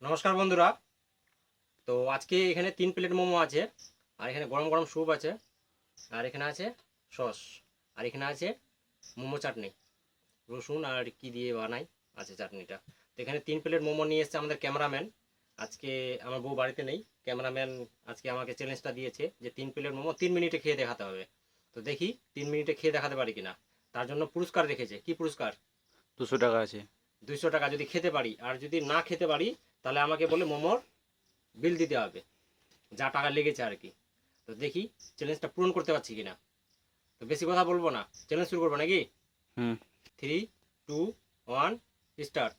নমস্কার বন্ধুরা। তো আজকে এখানে 3 প্লেট মোমো আছে, আর এখানে গরম গরম স্যুপ আছে, আর এখানে আছে সস, আর এখানে আছে মোমো চাটনি, রসুন আর কি দিয়ে বানাই আছে চাটনিটা। তো এখানে 3 প্লেট মোমো নিয়ে এসেছে আমাদের ক্যামেরাম্যান। আজকে আমার বউ বাড়িতে নেই, ক্যামেরাম্যান আজকে আমাকে চ্যালেঞ্জটা দিয়েছে যে 3 প্লেট মোমো 3 মিনিটে খেয়ে দেখাতে হবে। তো দেখি 3 মিনিটে খেয়ে দেখাতে পারি কিনা। তার জন্য পুরস্কার রেখেছে। কি পুরস্কার? 200 টাকা আছে। 200 টাকা যদি খেতে পারি, আর যদি না খেতে পারি তাহলে আমাকে বলে মোমোর বিল দিতে হবে, যা টাকা লেগেছে আর কি। তো দেখি চ্যালেঞ্জটা পূরণ করতে পারছি কিনা। তো বেশি কথা বলবো না, চ্যালেঞ্জ শুরু করবো নাকি? হুম 3, 2, 1, স্টার্ট।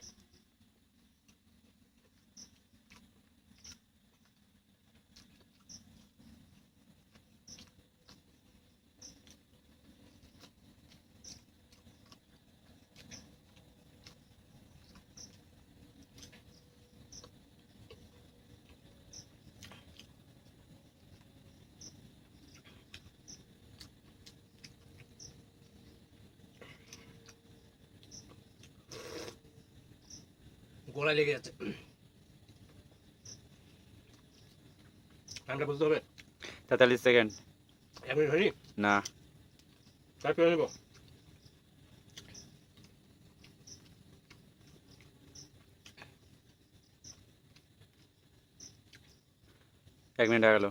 গলায় লেগে যাচ্ছে, টাইমটা বুঝতে হবে। 43 সেকেন্ড। 1 মিনিট হয়নি, না, তাই করে নেবো। এক মিনিট হয়ে গেল।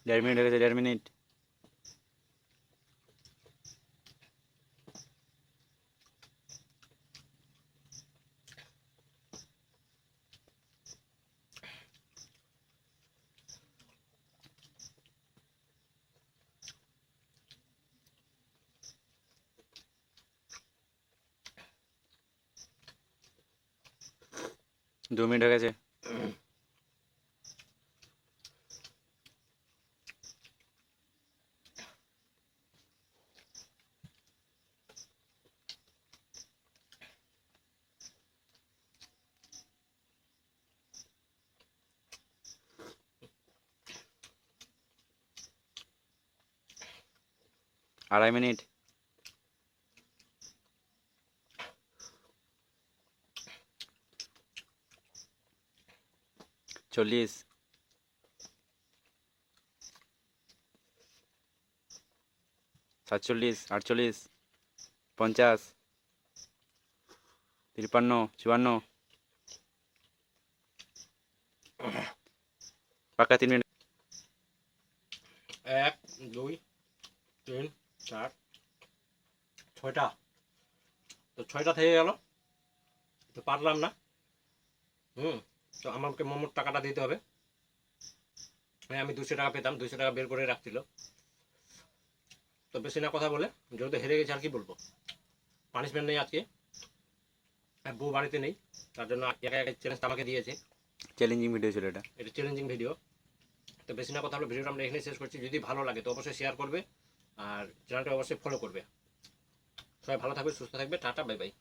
দেড় মিনিট হয়ে গেছে, 1.5 মিনিট। দু মিনিট হয়ে গেছে। আড়াই মিনিট। 40, 47, 48, 50, 53, 54, পাক্কা 3 মিনিট। 1, 2, 3, 4, 6টা। তো 6টা থেকে গেল, তো পারলাম না। তো আমাকে মোমোর টাকাটা দিতে হবে। হ্যাঁ, আমি 200 টাকা পেতাম, 200 টাকা বের করে রাখছিল। তো বেশি না কথা বলে, যেহেতু হেরে গেছে আর কি বলবো। পানিশমেন্ট নেই আজকে, আর বউ বাড়িতে নেই, তার জন্য একা একা চ্যালেঞ্জটা আমাকে দিয়েছে। চ্যালেঞ্জিং ভিডিও ছিল এটা। এটা চ্যালেঞ্জিং ভিডিও। তো বেশি না কথা বলে ভিডিওটা আমরা এখানে শেষ করছি। যদি ভালো লাগে তো অবশ্যই শেয়ার করবে, আর চ্যানেলটা অবশ্যই ফলো করবে। সবাই ভালো থাকবে, সুস্থ থাকবে, টাটা, বাই বাই।